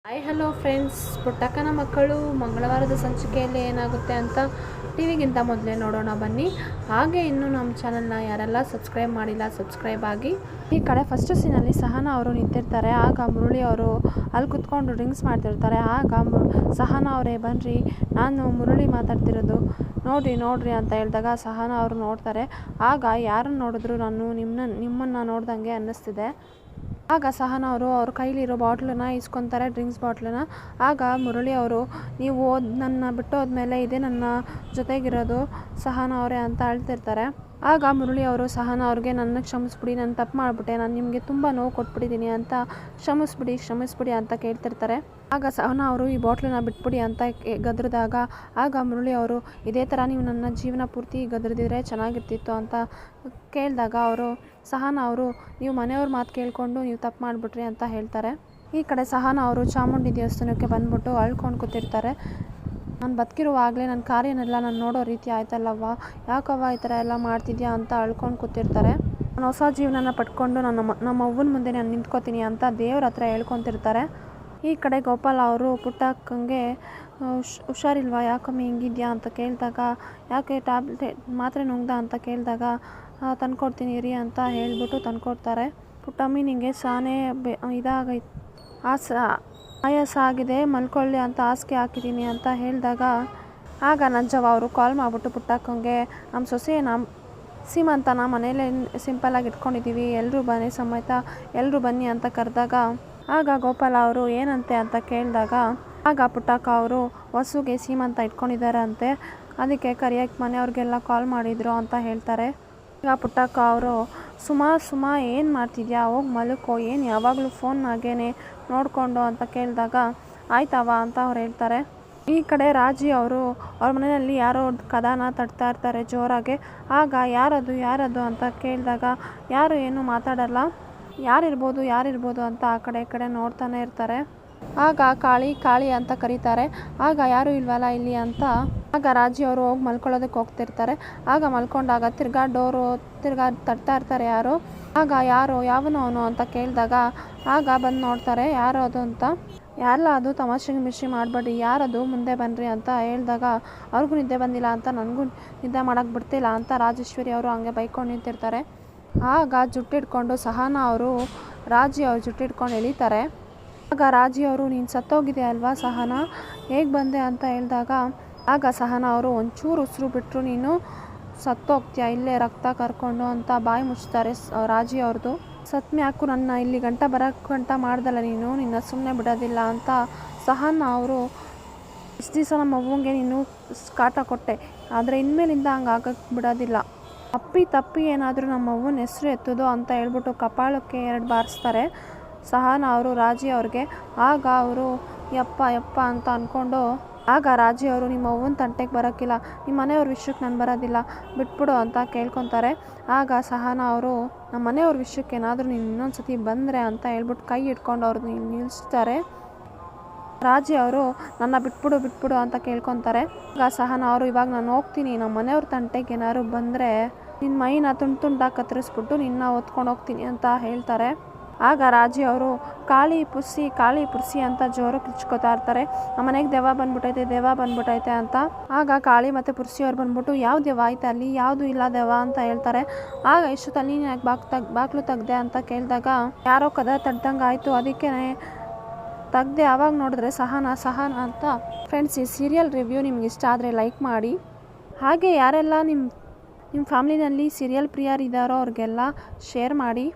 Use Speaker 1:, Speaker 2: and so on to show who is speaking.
Speaker 1: Hi hello friends, ಪುಟ್ಟಕ್ಕನ ಮಕ್ಕಳು ಮಂಗಳವಾರದ ಸಂಚಿಕೆಯಲ್ಲಿ ಏನಾಗುತ್ತೆ ಅಂತ ಟಿವಿಗಿಂತ ಮೊದಲೇ ನೋಡೋಣ ಬನ್ನಿ. ಹಾಗೆ ಇನ್ನೂ ನಮ್ಮ ಚಾನಲ್ನ ಯಾರೆಲ್ಲ ಸಬ್ಸ್ಕ್ರೈಬ್ ಮಾಡಿಲ್ಲ ಸಬ್ಸ್ಕ್ರೈಬ್ ಆಗಿ. ಈ ಕಡೆ ಫಸ್ಟ್ ಸೀನಲ್ಲಿ ಸಹನಾ ಅವರು ನಿಂತಿರ್ತಾರೆ. ಆಗ ಮುರಳಿ ಅವರು ಅಲ್ಲಿ ಕುತ್ಕೊಂಡು ಡ್ರಿಂಕ್ಸ್ ಮಾಡ್ತಿರ್ತಾರೆ. ಆಗ ಸಹನಾ ಅವರೇ ಬನ್ನಿರಿ, ನಾನು ಮುರಳಿ ಮಾತಾಡ್ತಿರೋದು ನೋಡ್ರಿ ಅಂತ ಹೇಳಿದಾಗ ಸಹನಾ ಅವರು ನೋಡ್ತಾರೆ. ಆಗ ಯಾರನ್ನು ನೋಡಿದ್ರು ನಾನು ನಿಮ್ಮನ್ನು ನೋಡ್ದಂಗೆ ಅನ್ನಿಸ್ತಿದೆ. ಆಗ ಸಹನಾ ಅವರು ಅವ್ರ ಕೈಲಿರೋ ಬಾಟ್ಲನ್ನ ಇಸ್ಕೊತಾರೆ, ಡ್ರಿಂಕ್ಸ್ ಬಾಟ್ಲನ್ನ. ಆಗ ಮುರಳಿ ಅವರು, ನೀವು ನನ್ನ ಬಿಟ್ಟೋದ್ಮೇಲೆ ಇದೇ ನನ್ನ ಜೊತೆಗಿರೋದು ಸಹನಾ ಅವರೇ ಅಂತ ಹೇಳ್ತಿರ್ತಾರೆ. ಆಗ ಮುರಳಿ ಅವರು ಸಹನಾ ಅವ್ರಿಗೆ, ನನ್ನ ಕ್ಷಮಿಸ್ಬಿಡಿ, ನಾನು ತಪ್ಪು ಮಾಡಿಬಿಟ್ಟೆ, ನಾನು ನಿಮಗೆ ತುಂಬ ನೋವು ಕೊಟ್ಬಿಟ್ಟಿದ್ದೀನಿ ಅಂತ ಕ್ಷಮಿಸ್ಬಿಡಿ ಅಂತ ಕೇಳ್ತಿರ್ತಾರೆ. ಆಗ ಸಹನಾ ಅವರು ಈ ಬಾಟ್ಲನ್ನ ಬಿಟ್ಬಿಡಿ ಅಂತ ಗದ್ರಿದಾಗ ಆಗ ಮುರಳಿ ಅವರು, ಇದೇ ಥರ ನೀವು ನನ್ನ ಜೀವನ ಪೂರ್ತಿ ಗದ್ರದಿದ್ರೆ ಚೆನ್ನಾಗಿರ್ತಿತ್ತು ಅಂತ ಕೇಳಿದಾಗ ಸಹನಾ ಅವರು, ನೀವು ಮನೆಯವ್ರ ಮಾತು ಕೇಳಿಕೊಂಡು ನೀವು ತಪ್ಪು ಮಾಡಿಬಿಟ್ರಿ ಅಂತ ಹೇಳ್ತಾರೆ. ಈ ಕಡೆ ಸಹನಾ ಅವರು ಚಾಮುಂಡಿ ದೇವಸ್ಥಾನಕ್ಕೆ ಬಂದ್ಬಿಟ್ಟು ಅಳ್ಕೊಂಡು ಕೂತಿರ್ತಾರೆ. ನಾನು ಬದುಕಿರುವಾಗಲೇ ನನ್ನ ಕಾರ್ಯನೆಲ್ಲ ನಾನು ನೋಡೋ ರೀತಿ ಆಯ್ತಲ್ಲವ್ವ, ಯಾಕವ್ವ ಈ ಥರ ಎಲ್ಲ ಮಾಡ್ತಿದ್ಯಾ ಅಂತ ಅಳ್ಕೊಂಡು ಕೂತಿರ್ತಾರೆ. ನಾನು ಹೊಸ ಜೀವನನ ಪಡ್ಕೊಂಡು ನಮ್ಮ ಅವ್ವನ ಮುಂದೆ ನಾನು ನಿಂತ್ಕೋತೀನಿ ಅಂತ ದೇವ್ರ ಹತ್ರ ಹೇಳ್ಕೊತಿರ್ತಾರೆ. ಈ ಕಡೆ ಗೋಪಾಲ ಅವರು ಪುಟ್ಟಕ್ಕಂಗೆ ಹುಷಾರಿಲ್ವಾ, ಯಾಕಮ್ಮಿ ಹಿಂಗಿದ್ಯಾ ಅಂತ ಕೇಳಿದಾಗ, ಯಾಕೆ ಟ್ಯಾಬ್ಲೆಟ್ ಮಾತ್ರೆ ನುಂಗ್ದ ಅಂತ ಕೇಳಿದಾಗ, ತಂದ್ಕೊಡ್ತೀನಿ ರೀ ಅಂತ ಹೇಳ್ಬಿಟ್ಟು ತಂದ್ಕೊಡ್ತಾರೆ. ಪುಟ್ಟಮ್ಮಿ ನಿಂಗೆ ಸಾನೇ ಇದಾಗೈತೆ, ಆಯಾಸ ಆಗಿದೆ, ಮಲ್ಕೊಳ್ಳಿ ಅಂತ ಹಾಸಿಗೆ ಹಾಕಿದ್ದೀನಿ ಅಂತ ಹೇಳಿದಾಗ ಆಗ ನಂಜವ್ವ ಅವರು ಕಾಲ್ ಮಾಡಿಬಿಟ್ಟು ಪುಟ್ಟಕ್ಕಂಗೆ, ನಮ್ಮ ಸೊಸೆ ಸೀಮಂತನ ಮನೇಲೆ ಸಿಂಪಲ್ಲಾಗಿ ಇಟ್ಕೊಂಡಿದ್ದೀವಿ, ಎಲ್ಲರೂ ಬನ್ನಿ ಸಮೇತ ಎಲ್ಲರೂ ಬನ್ನಿ ಅಂತ ಕರೆದಾಗ ಆಗ ಗೋಪಾಲ ಅವರು ಏನಂತೆ ಅಂತ ಕೇಳಿದಾಗ ಆಗ ಪುಟ್ಟಕ್ಕ ಅವರು, ಹೊಸುಗೆ ಸೀಮಂತ ಇಟ್ಕೊಂಡಿದ್ದಾರೆ ಅಂತೆ, ಅದಕ್ಕೆ ಕರಿಯಕ್ಕೆ ಮನೆಯವ್ರಿಗೆಲ್ಲ ಕಾಲ್ ಮಾಡಿದ್ರು ಅಂತ ಹೇಳ್ತಾರೆ. ಈಗ ಪುಟ್ಟಕ್ಕ ಅವರು, ಸುಮಾ ಏನು ಮಾಡ್ತಿದ್ಯಾ, ಹೋಗಿ ಮಲಕ್ಕೋ, ಏನು ಯಾವಾಗಲೂ ಫೋನ್ನಾಗೇನೆ ನೋಡಿಕೊಂಡು ಅಂತ ಕೇಳಿದಾಗ ಆಯ್ತವ ಅಂತ ಅವ್ರು ಹೇಳ್ತಾರೆ. ಈ ಕಡೆ ರಾಜಿ ಅವರು ಅವ್ರ ಮನೆಯಲ್ಲಿ ಯಾರೋ ಕದಾನ ತಟ್ತಾ ಇರ್ತಾರೆ ಜೋರಾಗೆ. ಆಗ ಯಾರದು ಅಂತ ಕೇಳಿದಾಗ ಯಾರು ಏನು ಮಾತಾಡಲ್ಲ, ಯಾರಿರ್ಬೋದು ಅಂತ ಆ ಕಡೆ ನೋಡ್ತಾನೆ ಇರ್ತಾರೆ. ಆಗ ಕಾಳಿ ಅಂತ ಕರೀತಾರೆ. ಆಗ ಯಾರೂ ಇಲ್ವಲ್ಲ ಇಲ್ಲಿ ಅಂತ ಆಗ ರಾಜಿ ಅವರು ಹೋಗಿ ಮಲ್ಕೊಳ್ಳೋದಕ್ಕೆ ಹೋಗ್ತಿರ್ತಾರೆ. ಆಗ ಮಲ್ಕೊಂಡಾಗ ತಿರ್ಗಾ ತಟ್ತಾ ಇರ್ತಾರೆ ಯಾರು. ಆಗ ಯಾವನು ಅವನು ಅಂತ ಕೇಳಿದಾಗ ಆಗ ಬಂದು ನೋಡ್ತಾರೆ ಯಾರು ಅದು ಅಂತ. ಯಾರಲ್ಲ ಅದು, ತಮಾಷೆಗೆ ಮಿಷಿ ಮಾಡಬೇಡಿ, ಯಾರದು, ಮುಂದೆ ಬನ್ನಿರಿ ಅಂತ ಹೇಳಿದಾಗ ಅವ್ರಿಗೂ ನಿದ್ದೆ ಬಂದಿಲ್ಲ ಅಂತ ನನಗೂ ನಿದ್ದೆ ಮಾಡೋಕ್ಕೆ ಬಿಡ್ತಿಲ್ಲ ಅಂತ ರಾಜೇಶ್ವರಿ ಅವರು ಹಂಗೆ ಬೈಕೊಂಡು ನಿಂತಿರ್ತಾರೆ. ಆಗ ಜುಟ್ಟಿಡ್ಕೊಂಡು ಸಹನಾ ಅವರು ರಾಜಿ ಅವರು ಜುಟ್ಟಿಡ್ಕೊಂಡು ಎಳಿತಾರೆ. ಆಗ ರಾಜಿ ಅವರು, ನೀನು ಸತ್ತೋಗಿದೆ ಅಲ್ವಾ ಸಹನಾ, ಹೇಗೆ ಬಂದೆ ಅಂತ ಹೇಳಿದಾಗ ಆಗ ಸಹನಾ ಅವರು, ಒಂಚೂರು ಉಸಿರು ಬಿಟ್ಟರು ನೀನು ಸತ್ತೋಗ್ತೀಯ ಇಲ್ಲೇ ರಕ್ತ ಕರ್ಕೊಂಡು ಅಂತ ಬಾಯಿ ಮುಚ್ತಾರೆ ರಾಜಿ ಅವ್ರದ್ದು. ಸತ್ಮ್ಯಾಕು ನನ್ನ ಇಲ್ಲಿ ಗಂಟ ಮಾಡ್ದಲ್ಲ ನೀನು, ನಿನ್ನ ಸುಮ್ಮನೆ ಬಿಡೋದಿಲ್ಲ ಅಂತ ಸಹನಾ ಅವರು, ಇಷ್ಟು ದಿವಸ ನಮ್ಮ ಅವ್ವಂಗೆ ನೀನು ಕಾಟ ಕೊಟ್ಟೆ, ಆದರೆ ಇನ್ಮೇಲಿಂದ ಹಂಗೆ ಆಗಕ್ಕೆ ಬಿಡೋದಿಲ್ಲ, ತಪ್ಪಿ ಏನಾದರೂ ನಮ್ಮ ಅವ್ವನ ಹೆಸರು ಎತ್ತೋದು ಅಂತ ಹೇಳ್ಬಿಟ್ಟು ಕಪಾಳಕ್ಕೆ 2 ಬಾರಿಸ್ತಾರೆ ಸಹನಾ ಅವರು ರಾಜಿ ಅವ್ರಿಗೆ. ಆಗ ಅವರು ಯಪ್ಪ ಅಂತ ಅಂದ್ಕೊಂಡು ಆಗ ರಾಜಿ ಅವರು, ನಿಮ್ಮ ಅವ್ವನ ತಂಟೆಗೆ ಬರೋಕ್ಕಿಲ್ಲ, ನಿಮ್ಮ ಮನೆಯವ್ರ ವಿಷಯಕ್ಕೆ ನಾನು ಬರೋದಿಲ್ಲ, ಬಿಟ್ಬಿಡು ಅಂತ ಕೇಳ್ಕೊತಾರೆ. ಆಗ ಸಹನಾ ಅವರು, ನಮ್ಮ ಮನೆಯವ್ರ ವಿಷಯಕ್ಕೆ ಏನಾದರೂ ನೀನು ಇನ್ನೊಂದು ಸತಿ ಬಂದರೆ ಅಂತ ಹೇಳ್ಬಿಟ್ಟು ಕೈ ಇಟ್ಕೊಂಡು ಅವ್ರನ್ನ ನಿಲ್ಲಿಸ್ತಾರೆ. ರಾಜಿ ಅವರು, ನನ್ನ ಬಿಟ್ಬಿಡು ಅಂತ ಕೇಳ್ಕೊತಾರೆ. ಆಗ ಸಹನಾ ಅವರು, ಇವಾಗ ನಾನು ಹೋಗ್ತೀನಿ, ನಮ್ಮ ಮನೆಯವ್ರ ತಂಟೆಗೆ ಏನಾದ್ರು ಬಂದರೆ ನಿನ್ನ ಮೈನ ತುಂಡಾಗಿ ಕತ್ತರಿಸ್ಬಿಟ್ಟು ನಿನ್ನ ಹೊತ್ಕೊಂಡು ಹೋಗ್ತೀನಿ ಅಂತ ಹೇಳ್ತಾರೆ. ಆಗ ರಾಜಿ ಅವರು, ಕಾಳಿ ಪುರ್ಸಿ ಅಂತ ಜೋರು ಕಿಚ್ಕೋತಾ ಇರ್ತಾರೆ. ನಮ್ಮ ಮನೆಗೆ ದೆವ್ವ ಬಂದ್ಬಿಟ್ಟೈತೆ ಅಂತ. ಆಗ ಕಾಳಿ ಮತ್ತು ಪುರ್ಸಿಯವ್ರು ಬಂದ್ಬಿಟ್ಟು, ಯಾವ ದೆವ್ವ ಆಯ್ತು ಅಲ್ಲಿ, ಯಾವುದು ಇಲ್ಲ ದೆವ್ವ ಅಂತ ಹೇಳ್ತಾರೆ. ಆಗ ಇಷ್ಟೊತ್ತಲ್ಲಿ ನೀನು ಯಾಕೆ ಬಾಕ್ಲು ತೆಗ್ದೆ ಅಂತ ಕೇಳಿದಾಗ ಯಾರೋ ಕದ ತಡ್ದಂಗೆ ಆಯಿತು, ಅದಕ್ಕೆ ತೆಗ್ದೆ. ಆವಾಗ ನೋಡಿದ್ರೆ ಸಹನಾ ಅಂತ. ಫ್ರೆಂಡ್ಸ್, ಈ ಸೀರಿಯಲ್ ರಿವ್ಯೂ ನಿಮ್ಗೆ ಇಷ್ಟ ಆದರೆ ಲೈಕ್ ಮಾಡಿ. ಹಾಗೆ ಯಾರೆಲ್ಲ ನಿಮ್ಮ ಫ್ಯಾಮ್ಲಿನಲ್ಲಿ ಸೀರಿಯಲ್ ಪ್ರಿಯರಿದ್ದಾರೋ ಅವ್ರಿಗೆಲ್ಲ ಶೇರ್ ಮಾಡಿ.